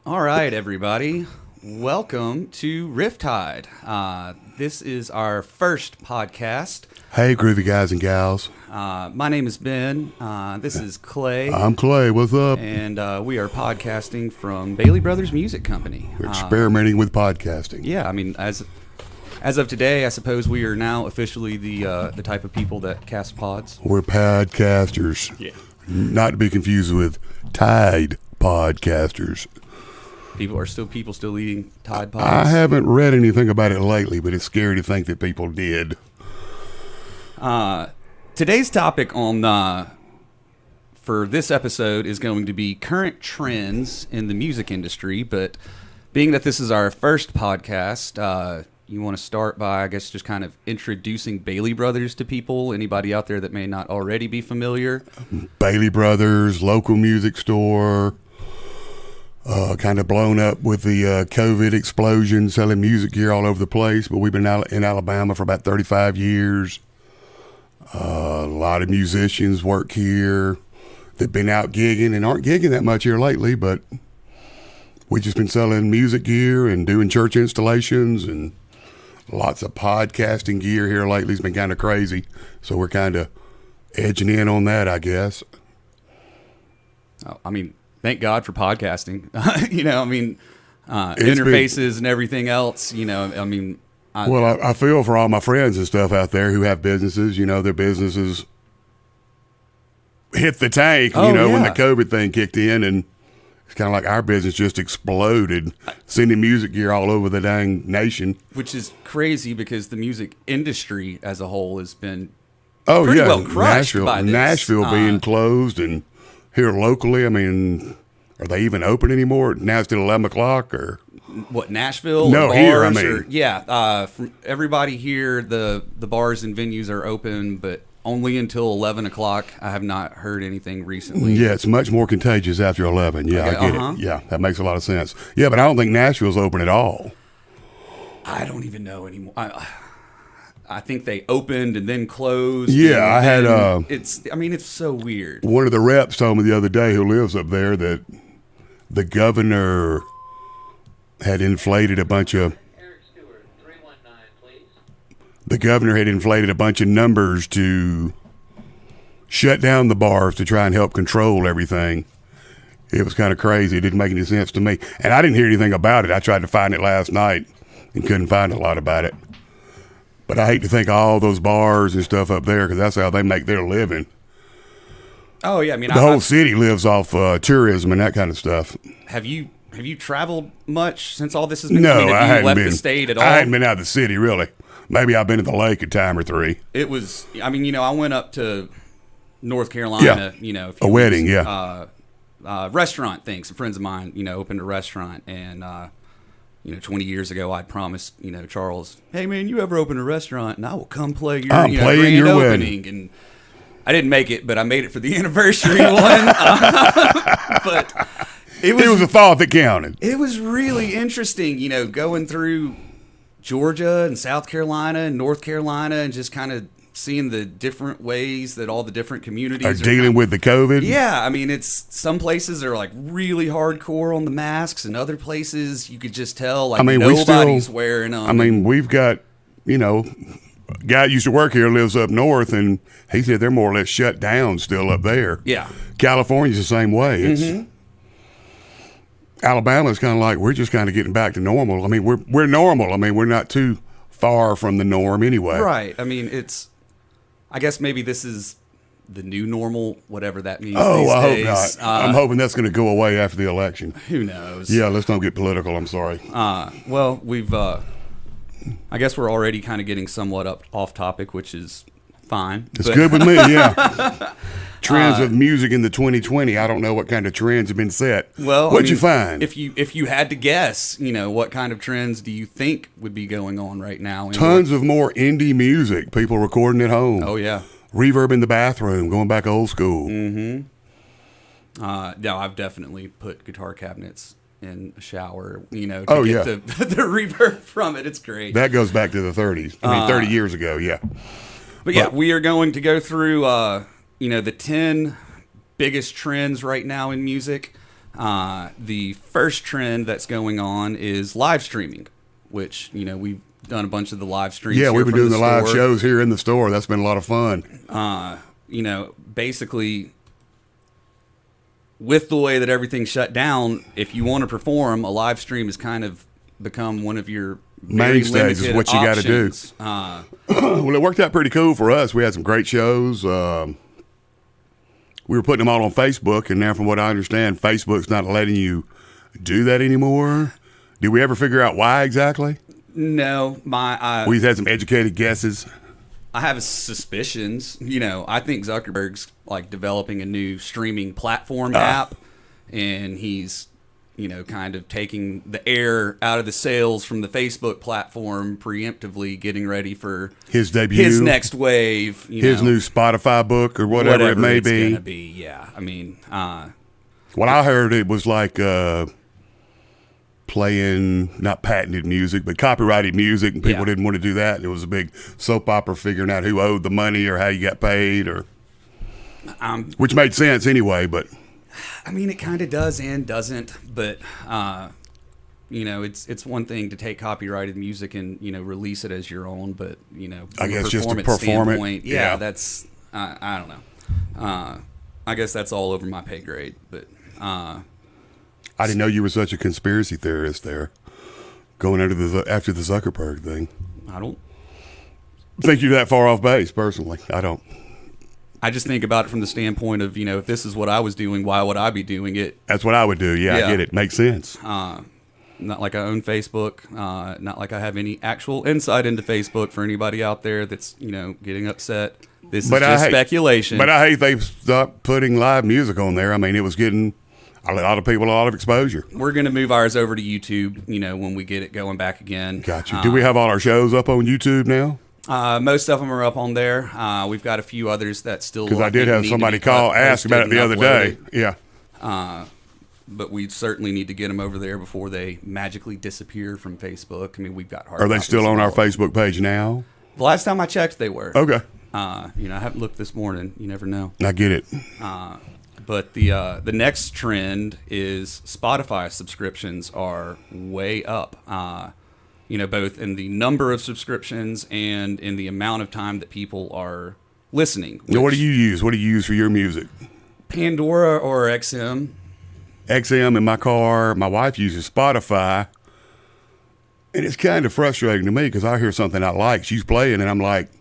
All right, everybody. Welcome to Riff Tide. This is our first podcast. Hey, groovy guys and gals. My name is Ben. This is Clay. I'm Clay. What's up? And we are podcasting from Bailey Brothers Music Company. We're experimenting with podcasting. Yeah, I mean, as of today, I suppose we are now officially the type of people that cast pods. We're podcasters. Yeah. Not to be confused with Tide podcasters. People still eating Tide Pods. I haven't read anything about it lately, but it's scary to think that people did. Today's topic for this episode is going to be current trends in the music industry. But being that this is our first podcast, you want to start by, I guess, just kind of introducing Bailey Brothers to people. Anybody out there that may not already be familiar? Bailey Brothers, local music store. Kind of blown up with the COVID explosion, selling music gear all over the place. But we've been in Alabama for about 35 years. A lot of musicians work here. They've been out gigging and aren't gigging that much here lately, but we've just been selling music gear and doing church installations, and lots of podcasting gear here lately. It's been kind of crazy. So we're kind of edging in on that, I guess. I mean, thank God for podcasting. Interfaces and everything else, I feel for all my friends and stuff out there who have businesses. Their businesses hit the tank, when the COVID thing kicked in, and it's kind of like our business just exploded, sending music gear all over the dang nation. Which is crazy because the music industry as a whole has been pretty well crushed by this. Nashville being closed, and here locally, are they even open anymore? Now it's till 11 o'clock or? What, Nashville? No, here, from everybody here, the bars and venues are open, but only until 11 o'clock. I have not heard anything recently. Yeah, it's much more contagious after 11. Yeah, okay, I get it. Yeah, that makes a lot of sense. Yeah, but I don't think Nashville's open at all. I don't even know anymore. I think they opened and then closed. Yeah, I had. It's so weird. One of the reps told me the other day, who lives up there, that the governor had inflated a bunch of. Eric Stewart, 319, please. The governor had inflated a bunch of numbers to shut down the bars to try and help control everything. It was kind of crazy. It didn't make any sense to me, and I didn't hear anything about it. I tried to find it last night and couldn't find a lot about it. But I hate to think of all those bars and stuff up there, because that's how they make their living. Oh yeah, the whole city lives off tourism and that kind of stuff. Have you traveled much since all this has been? No, I hadn't left been. The state at all? I hadn't been out of the city really. Maybe I've been at the lake a time or three. It was. I went up to North Carolina. Yeah. A wedding. Restaurant thing. Some friends of mine, opened a restaurant, and 20 years ago, I'd promised, Charles, hey, man, you ever open a restaurant, and I will come play your grand opening. And I didn't make it, but I made it for the anniversary one. But it was a thought that counted. It was really interesting, going through Georgia and South Carolina and North Carolina and just kind of seeing the different ways that all the different communities are dealing with the COVID. Yeah, it's some places are like really hardcore on the masks, and other places you could just tell nobody's wearing them. We've got, a guy that used to work here lives up north, and he said they're more or less shut down still up there. Yeah. California's the same way. It's Alabama's kind of like, we're just kind of getting back to normal. We're normal. We're not too far from the norm anyway. Right. I guess maybe this is the new normal, whatever that means. Oh, these I days. hope not. I'm hoping that's going to go away after the election. Who knows? Yeah, let's not get political. I'm sorry. Well, we've, I guess we're already kind of getting somewhat off topic, which is fine. It's good with me, yeah. Trends of music in the 2020. I don't know what kind of trends have been set. Well, what'd you find? If you had to guess, what kind of trends do you think would be going on right now? Tons of more indie music. People recording at home. Oh yeah. Reverb in the bathroom, going back old school. Mm-hmm. No, I've definitely put guitar cabinets in a shower, to get the reverb from it. It's great. That goes back to the 30s. 30 years ago, yeah. But yeah, we are going to go through, the 10 biggest trends right now in music. The first trend that's going on is live streaming, which, you know, we've done a bunch of the live streams. Yeah, here we've been from doing the live store. shows here in the store. That's been a lot of fun. You know, basically, with the way that everything's shut down, if you want to perform, a live stream has kind of become one of your very Mainstays is limited what you got to do. options. Well, it worked out pretty cool for us. We had some great shows. We were putting them all on Facebook, and now from what I understand, Facebook's not letting you do that anymore. Did we ever figure out why exactly? No, We've had some educated guesses. I have suspicions. You know, I think Zuckerberg's like developing a new streaming platform app, and he's, you know, kind of taking the air out of the sails from the Facebook platform, preemptively getting ready for His debut. his next wave. His new Spotify book or whatever it may it's be. gonna be. Yeah, I mean, What I heard, it was like playing not patented music, but copyrighted music, and people Yeah. didn't want to do that. And it was a big soap opera figuring out who owed the money or how you got paid, or which made sense anyway. But I mean, it kind of does and doesn't. But you know, it's one thing to take copyrighted music and, you know, release it as your own, but, you know, I from a guess just to performance perform it. standpoint, Yeah. that's I don't know. I guess that's all over my pay grade, but. I didn't know you were such a conspiracy theorist there, going after the Zuckerberg thing. I don't think you're that far off base, personally. I don't. I just think about it from the standpoint of, you know, if this is what I was doing, why would I be doing it? That's what I would do. Yeah, Yeah. I get it. Makes sense. Not like I own Facebook. Not like I have any actual insight into Facebook for anybody out there that's, you know, getting upset. This is just speculation. But I hate they stopped putting live music on there. I mean, it was getting a lot of people a lot of exposure. We're going to move ours over to YouTube, you know, when we get it going back again. Gotcha. Do we have all our shows up on YouTube now? Most of them are up on there. We've got a few others that still. Because I did have somebody ask about it the other day. Yeah. But we certainly need to get them over there before they magically disappear from Facebook. I mean, we've got hard. Are they still on our Facebook page now? The last time I checked, they were. Okay. You know, I haven't looked this morning. You never know. I get it. But the next trend is Spotify subscriptions are way up. You know, both in the number of subscriptions and in the amount of time that people are listening. Now, what do you use? What do you use for your music? Pandora or XM? XM in my car. My wife uses Spotify. And it's kind of frustrating to me because I hear something I like. She's playing, and I'm like,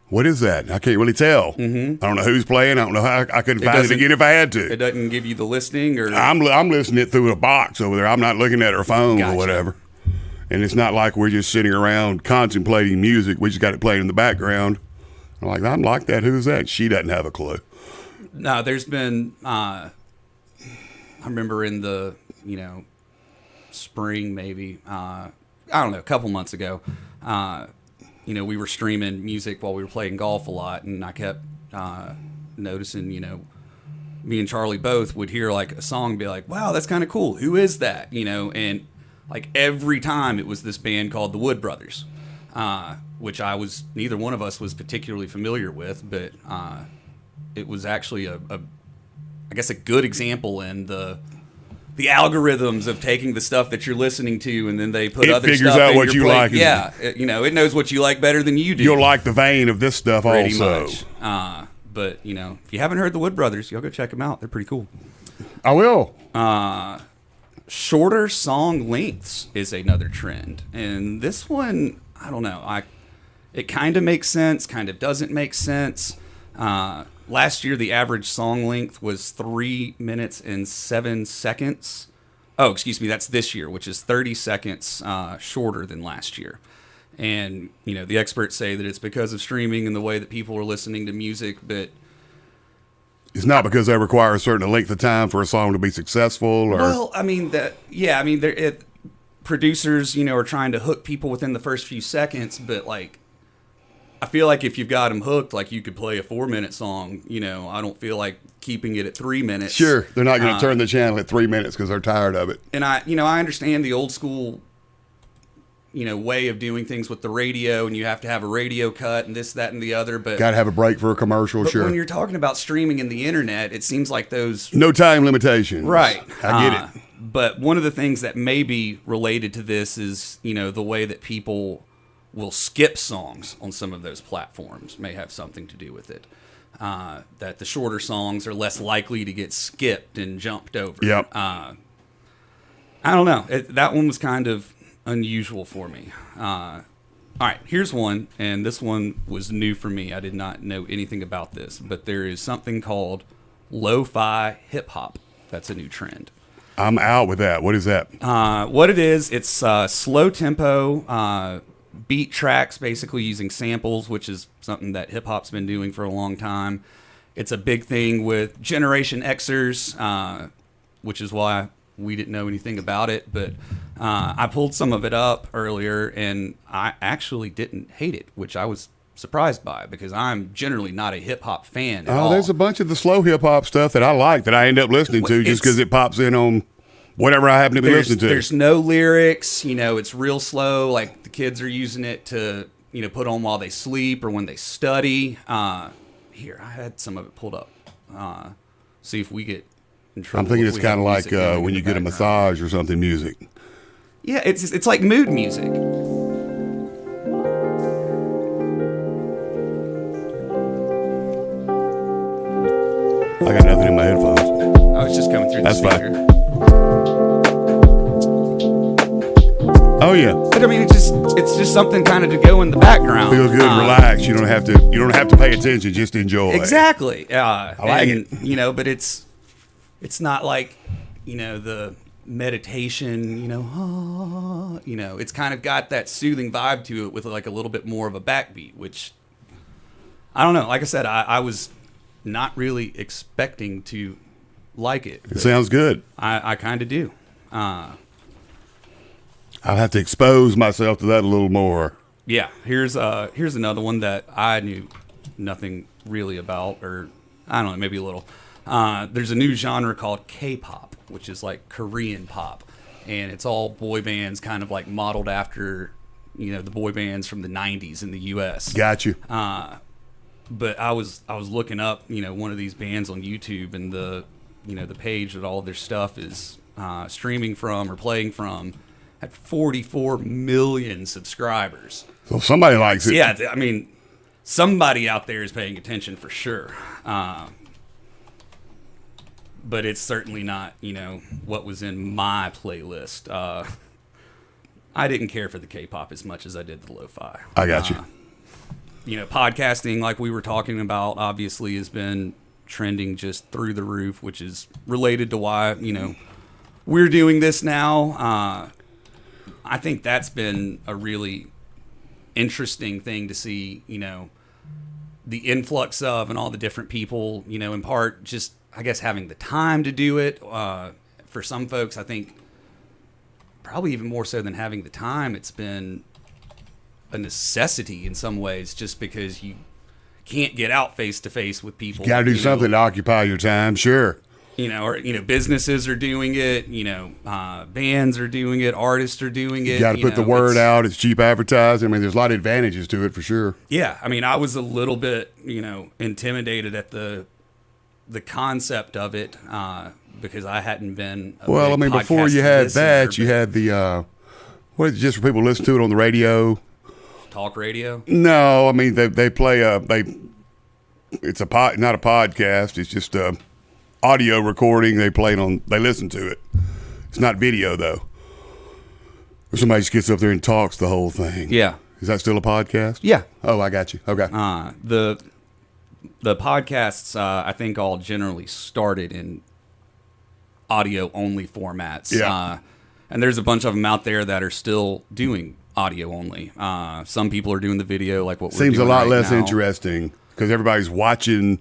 what is that? I can't really tell. Mm-hmm. I don't know who's playing. I don't know how I couldn't find it again if I had to. It doesn't give you the listing, or I'm listening it through a box over there. I'm not looking at her phone or whatever. And it's not like we're just sitting around contemplating music. We just got it playing in the background. I'm like that. Who's that? She doesn't have a clue. No, there's been. I remember in the, you know, spring maybe. I don't know, a couple months ago. You know, we were streaming music while we were playing golf a lot, and I kept noticing, you know, me and Charlie both would hear like a song and be like, wow, that's kind of cool. Who is that? You know, and like every time it was this band called the Wood Brothers, which neither one of us was particularly familiar with, but it was actually I guess a good example in the algorithms of taking the stuff that you're listening to, and then they put other stuff in figures out what you like. Yeah, you know, it knows what you like better than you do. You'll like the vein of this stuff pretty also. much. But, you know, if you haven't heard the Wood Brothers, you'll go check them out. They're pretty cool. I will. Shorter song lengths is another trend. And this one, I don't know. It kind of makes sense, kind of doesn't make sense. Last year, the average song length was 3 minutes and 7 seconds. Oh, excuse me, that's this year, which is 30 seconds shorter than last year. And, you know, the experts say that it's because of streaming and the way that people are listening to music, but it's not because they require a certain length of time for a song to be successful. Or well, I mean producers, you know, are trying to hook people within the first few seconds, but like, I feel like if you've got them hooked, like you could play a 4-minute song. You know, I don't feel like keeping it at 3 minutes. Sure, they're not going to turn the channel at 3 minutes because they're tired of it. And I understand the old school way of doing things with the radio, and you have to have a radio cut and this, that, and the other. But Got to have a break for a commercial, but sure. when you're talking about streaming and the internet, it seems like those No time limitations. right. I get it. But one of the things that may be related to this is the way that people will skip songs on some of those platforms may have something to do with it. That the shorter songs are less likely to get skipped and jumped over. Yep. I don't know. That one was kind of unusual for me. All right, here's one, and this one was new for me. I did not know anything about this, but there is something called lo-fi hip-hop. That's a new trend. I'm out with that. What is that? What it is, it's slow tempo beat tracks, basically using samples, which is something that hip hop's been doing for a long time. It's a big thing with Generation Xers, which is why we didn't know anything about it. But I pulled some of it up earlier, and I actually didn't hate it, which I was surprised by because I'm generally not a hip hop fan at all. There's a bunch of the slow hip hop stuff that I like that I end up listening to just because it pops in on whatever I happen to be listening to. There's no lyrics, it's real slow. Like the kids are using it to, put on while they sleep or when they study. Here, I had some of it pulled up. See if we get in trouble. I'm thinking it's kind of like when you get a massage or something music. Yeah, it's like mood music. I got nothing in my headphones. Oh, it's just coming through the speaker. Fine. Oh yeah. But I mean, it's just something kind of to go in the background. Feel good, relax. You don't have to pay attention. Just enjoy. Exactly. I like it. But it's not like the meditation. It's kind of got that soothing vibe to it with like a little bit more of a backbeat, which I don't know. Like I said, I was not really expecting to like it. It sounds good. I kind of do. I'll have to expose myself to that a little more. Yeah, here's another one that I knew nothing really about, or I don't know, maybe a little. There's a new genre called K-pop, which is like Korean pop, and it's all boy bands, kind of like modeled after the boy bands from the '90s in the U.S. Got you. But I was looking up one of these bands on YouTube, and the page that all of their stuff is streaming from or playing from had 44 million subscribers. So somebody likes it. Yeah, I mean, somebody out there is paying attention for sure. But it's certainly not, what was in my playlist. I didn't care for the K-pop as much as I did the lo-fi. I got you. Podcasting, like we were talking about, obviously has been trending just through the roof, which is related to why, we're doing this now. I think that's been a really interesting thing to see, the influx of and all the different people, in part just, I guess, having the time to do it. For some folks, I think probably even more so than having the time, it's been a necessity in some ways just because you can't get out face to face with people. You got to do something to occupy your time, sure. Businesses are doing it, bands are doing it, artists are doing it. You got to put the word out. It's cheap advertising. I mean, there's a lot of advantages to it for sure. Yeah. I mean, I was a little bit, intimidated at the concept of it because I hadn't been. Well, I mean, before you had that, you had the, what is it, just for people to listen to it on the radio? Talk radio? No, I mean, they play it's not a podcast. It's just audio recording. They listen to it. It's not video though. Or somebody just gets up there and talks the whole thing. Yeah. Is that still a podcast? Yeah. Oh, I got you. Okay. The podcasts, I think, all generally started in audio only formats. Yeah. And there's a bunch of them out there that are still doing audio only. Some people are doing the video, like what we're doing. Seems a lot right less now. interesting because everybody's watching.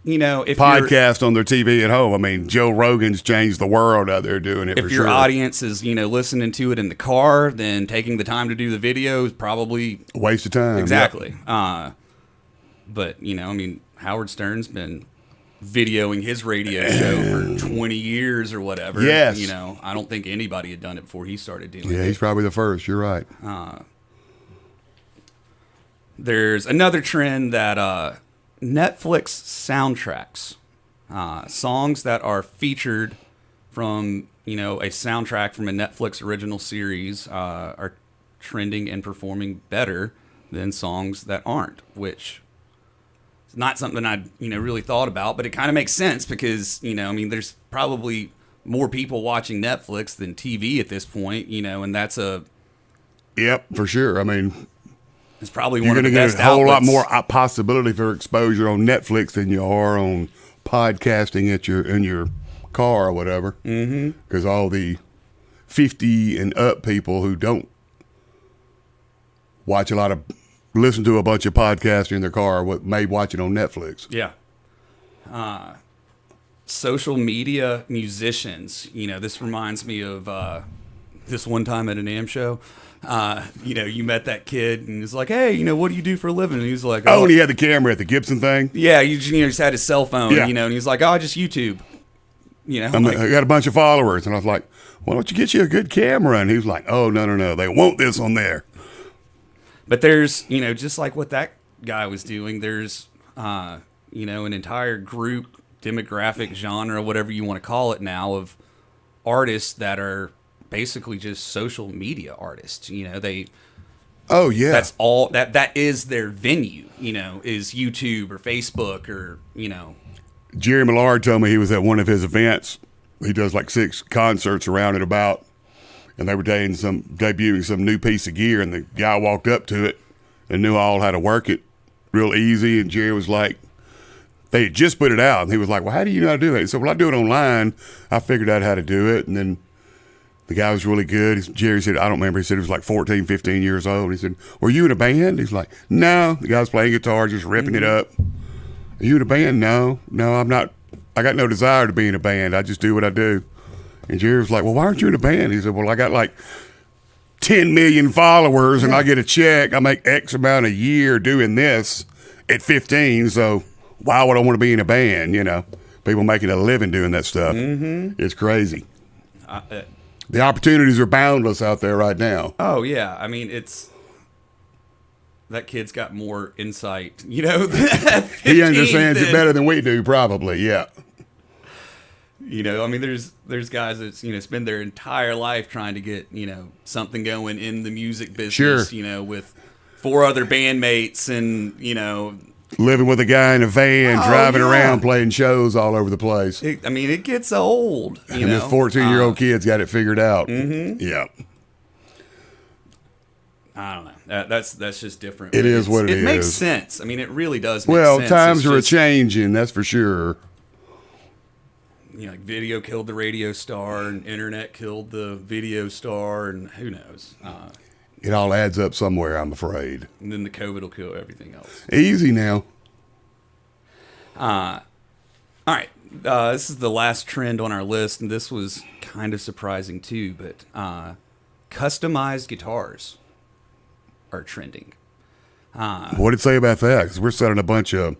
If podcast on their TV at home. I mean, Joe Rogan's changed the world out there doing it. If your audience is, listening to it in the car, then taking the time to do the video is probably a waste of time. Exactly. Yep. But Howard Stern's been videoing his radio show for 20 years or whatever. Yes. You know, I don't think anybody had done it before he started doing it. Yeah, he's probably the first. You're right. There's another trend that Netflix soundtracks, songs that are featured from, you know, a soundtrack from a Netflix original series are trending and performing better than songs that aren't, which is not something I, you know, really thought about, but it kind of makes sense because, you know, I mean, there's probably more people watching Netflix than TV at this point, you know, and that's Yep, for sure. I mean, it's probably you're one of going the to best get a whole lot outlets. more possibility for exposure on Netflix than you are on podcasting in your car or whatever. Because all the 50 and up people who don't listen to a bunch of podcasts in their car may watch it on Netflix. Yeah. Social media musicians, you know, this reminds me of this one time at an AM show. You know, you met that kid and he's like, hey, you know, what do you do for a living? And he's like, Oh, and he had the camera at the Gibson thing? yeah, you just had his cell phone, Yeah. you know, and he's like, oh, I just YouTube. You know, I got a bunch of followers. And I was like, why don't you get you a good camera? And he was like, oh, no. They want this on there. but there's, you know, just like what that guy was doing, there's, you know, an entire group, demographic, genre, whatever you want to call it now, of artists that are basically just social media artists. You know, Oh, yeah. that's all that is their venue, you know, is YouTube or Facebook or, you know. Jerry Millard told me he was at one of his events. He does like 6 concerts around and about. And they were debuting some new piece of gear. And the guy walked up to it and knew all how to work it real easy. And Jerry was like, they had just put it out. And he was like, well, how do you know how to do it? He said, well, I do it online. I figured out how to do it. And then the guy was really good. Jerry said, I don't remember. He said he was like 14, 15 years old. He said, were you in a band? He's like, no. The guy was playing guitar, just ripping it up. Are you in a band? No, I'm not. I got no desire to be in a band. I just do what I do. And Jerry was like, well, why aren't you in a band? He said, well, I got like 10 million followers and I get a check. I make X amount a year doing this at 15. So why would I want to be in a band? You know, people making a living doing that stuff. It's crazy. The opportunities are boundless out there right now. Oh yeah, I mean that kid's got more insight, you know. He understands it better than we do, probably. Yeah. You know, I mean, there's guys that, you know, spend their entire life trying to get, you know, something going in the music business. Sure. You know, with 4 other bandmates and, you know, Living with a guy in a van, driving yeah. around, playing shows all over the place. it gets old. You And know, this 14-year-old kid's got it figured out. Yeah. I don't know. That's just different. It is what it It makes is. sense. I mean, it really does make Well, sense. times It's are just, a-changing, that's for sure. You know, like video killed the radio star and internet killed the video star and who knows. It all adds up somewhere, I'm afraid. And then the COVID will kill everything else. Easy now. All right. This is the last trend on our list, and this was kind of surprising too, but customized guitars are trending. What did it say about that? Because we're selling a bunch of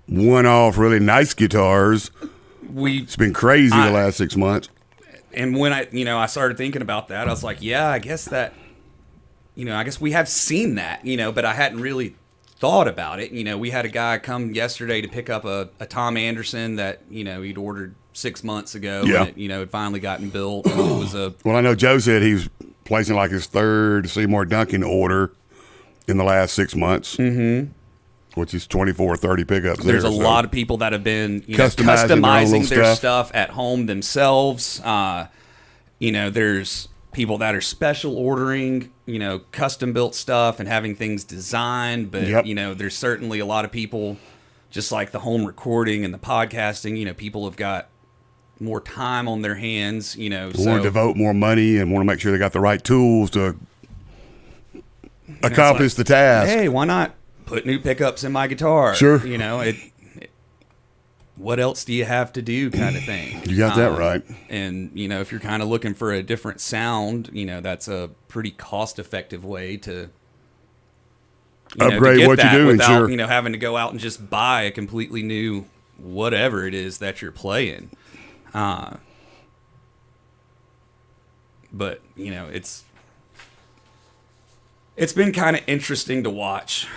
one-off, really nice guitars. It's been crazy the last 6 months. And when I started thinking about that, I was like, yeah, I guess we have seen that, you know, but I hadn't really thought about it. You know, we had a guy come yesterday to pick up a Tom Anderson that, you know, he'd ordered 6 months ago. Yeah. And it, you know, it finally gotten built. And it was Well, I know Joe said he's placing like his 3rd Seymour Duncan order in the last 6 months. Mm-hmm. Which is 24 or 30 pickups. There's a lot of people that have been, you know, customizing their stuff at home themselves. You know, there's people that are special ordering, you know, custom built stuff and having things designed. But, you know, there's certainly a lot of people, just like the home recording and the podcasting, you know, people have got more time on their hands, you know. They want to devote more money and want to make sure they got the right tools to accomplish the task. Hey, why not put new pickups in my guitar? Sure. You know, what else do you have to do kind of thing. You got that right. And, you know, if you're kind of looking for a different sound, you know, that's a pretty cost-effective way to upgrade what you're doing, without, sure. you know, having to go out and just buy a completely new whatever it is that you're playing. But you know, it's been kind of interesting to watch.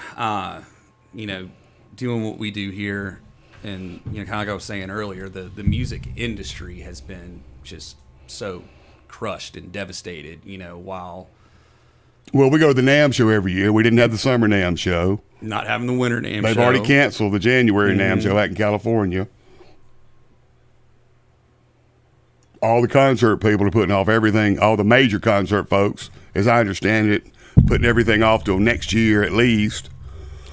You know, doing what we do here, and you know, kind of like I was saying earlier, the music industry has been just so crushed and devastated. You know, while Well, we go to the NAMM show every year. We didn't have the summer NAMM show. not having the winter NAMM show, They've already canceled the January NAMM show out in California. All the concert people are putting off everything. All the major concert folks, as I understand it, putting everything off till next year at least.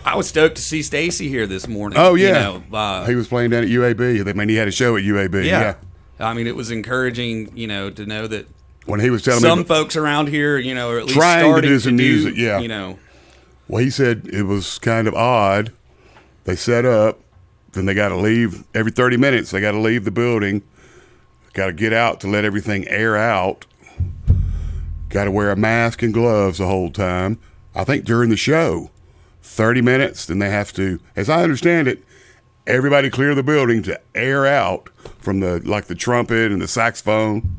I was stoked to see Stacy here this morning. Oh, yeah. You know, He was playing down at UAB. I mean, he had a show at UAB. yeah. I mean, it was encouraging, you know, to know that When he was telling some me folks around here, you know, are at least trying starting to do some music, yeah. You know, Well, he said it was kind of odd. They set up, then they got to leave every 30 minutes. They got to leave the building, got to get out to let everything air out, got to wear a mask and gloves the whole time. I think during the show, 30 minutes, then they have to, as I understand it, everybody clear the building to air out from the trumpet and the saxophone.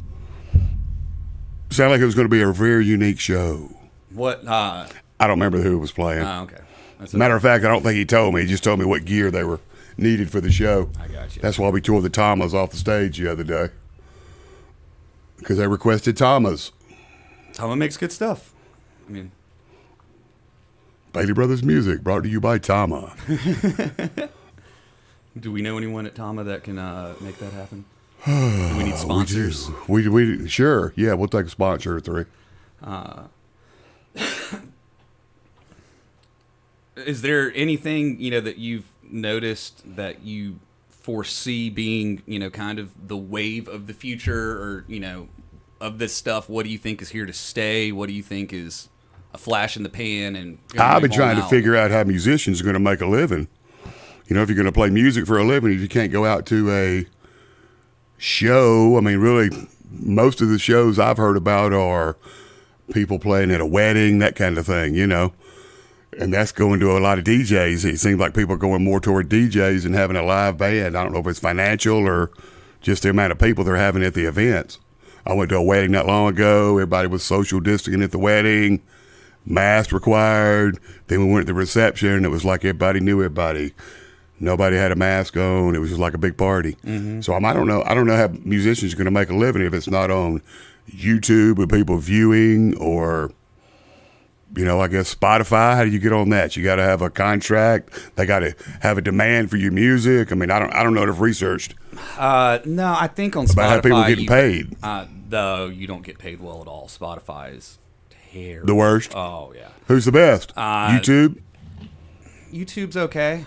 Sounded like it was going to be a very unique show. what? I don't remember who was playing. Okay. That's Matter of fact, I don't think he told me. He just told me what gear they were needed for the show. I got you. That's why we tore the Tamas off the stage the other day. Because they requested Tamas. Tama makes good stuff. I mean, Bailey Brothers Music, brought to you by Tama. do we know anyone at Tama that can make that happen? Do we need sponsors? We sure. Yeah, we'll take a sponsor or three. Is there anything, you know, that you've noticed that you foresee being, you know, kind of the wave of the future, or, you know, of this stuff? What do you think is here to stay? What do you think is a flash in the pan? And I've been trying to figure out how musicians are going to make a living. You know, if you're going to play music for a living, if you can't go out to a show, I mean, really, most of the shows I've heard about are people playing at a wedding, that kind of thing, you know. And that's going to a lot of DJs. It seems like people are going more toward DJs and having a live band. I don't know if it's financial or just the amount of people they're having at the events. I went to a wedding not long ago. Everybody was social distancing at the wedding, mask required. Then we went to the reception. It was like everybody knew everybody. Nobody had a mask on. It was just like a big party. Mm-hmm. So I don't know how musicians are going to make a living if it's not on YouTube with people viewing, or, you know, I guess Spotify. How do you get on that? You got to have a contract. They got to have a demand for your music. I mean, I don't know if I've researched. No, I think on Spotify, about how people getting paid. Though you don't get paid well at all. Spotify is terrible. The worst. Oh yeah. Who's the best? YouTube. YouTube's okay.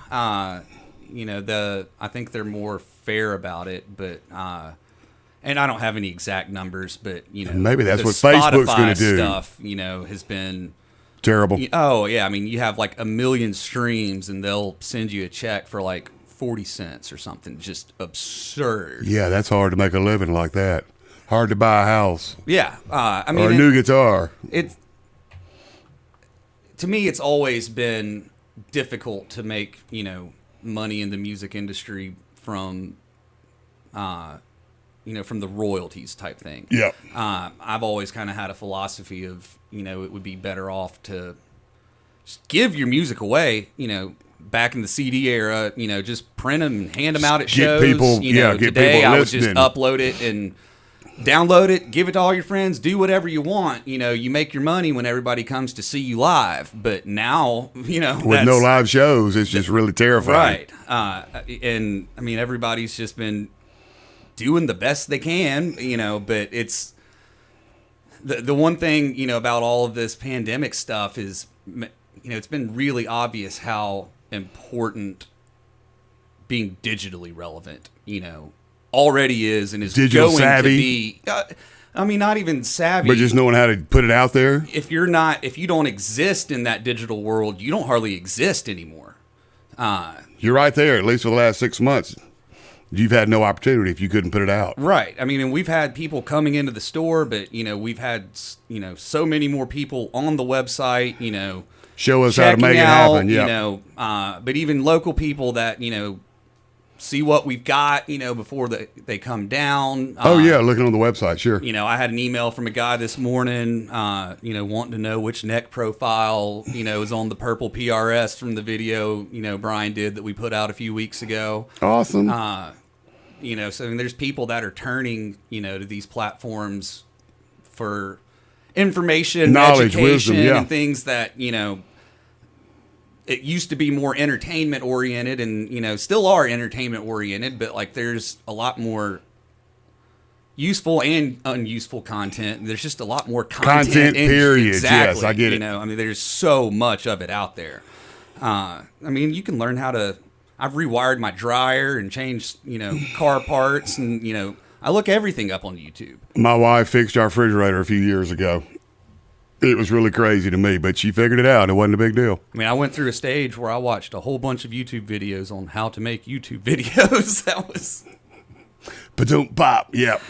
You know, I think they're more fair about it, but and I don't have any exact numbers, but you know, maybe that's the what Facebook's going to do. Stuff, you know, has been terrible. Oh yeah, I mean, you have like 1 million streams, and they'll send you a check for like 40 cents or something, just absurd. Yeah, that's hard to make a living like that. Hard to buy a house. Yeah, I mean, or a new guitar. To me, it's always been difficult to make, you know, money in the music industry from, you know, from the royalties type thing. Yeah. I've always kind of had a philosophy of, you know, it would be better off to just give your music away, you know. Back in the CD era, you know, just print them and hand them out at shows. People, you know, get today people I would listening. just upload it and download it, give it to all your friends, do whatever you want. You know, you make your money when everybody comes to see you live. But now, you know, with no live shows, it's just really terrifying. Right. And I mean, everybody's just been doing the best they can, you know, but it's the one thing, you know, about all of this pandemic stuff is, you know, it's been really obvious how important being digitally relevant, you know, already is and is digital going savvy. to be. I mean, not even savvy, but just knowing how to put it out there. If you don't exist in that digital world, you don't hardly exist anymore. You're right there. At least for the last 6 months, you've had no opportunity if you couldn't put it out. Right. I mean, and we've had people coming into the store, but you know, we've had, you know, so many more people on the website, you know, show us how to make it happen. Yeah. You know, but even local people that, you know, see what we've got, before they come down. Oh, yeah, looking on the website, sure. I had an email from a guy this morning, wanting to know which neck profile, is on the purple PRS from the video, Brian did that we put out a few weeks ago. Awesome. So I mean, there's people that are turning, to these platforms for information, knowledge, education, wisdom, yeah. and things that, it used to be more entertainment oriented and, still are entertainment oriented, but like there's a lot more useful and unuseful content. There's just a lot more content period. Exactly. Yes, I get it. I mean, there's so much of it out there. I mean, you can learn how to, I've rewired my dryer and changed, car parts and, I look everything up on YouTube. My wife fixed our refrigerator a few years ago. It was really crazy to me, but she figured it out. It wasn't a big deal. I mean, I went through a stage where I watched a whole bunch of YouTube videos on how to make YouTube videos. That was... Ba-doom, pop, yep.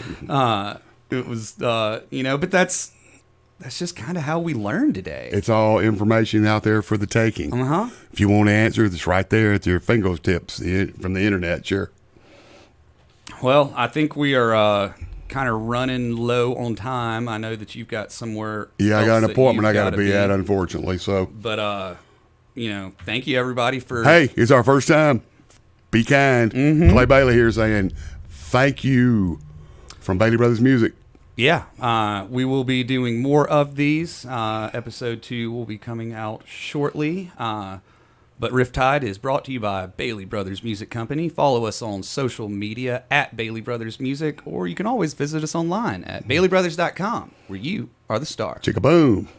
It was, but that's just kind of how we learn today. It's all information out there for the taking. Uh-huh. If you want to answer, it's right there at your fingertips from the internet, sure. Well, I think we are kind of running low on time. I know that you've got somewhere. Yeah, I got an appointment I got to be at, at. unfortunately. So, But thank you everybody for. Hey, it's our first time. Be kind. Mm-hmm. Clay Bailey here saying thank you from Bailey Brothers Music. Yeah, we will be doing more of these. Episode 2 will be coming out shortly. But Riff Tide is brought to you by Bailey Brothers Music Company. Follow us on social media at Bailey Brothers Music, or you can always visit us online at baileybrothers.com, where you are the star. Chicka boom.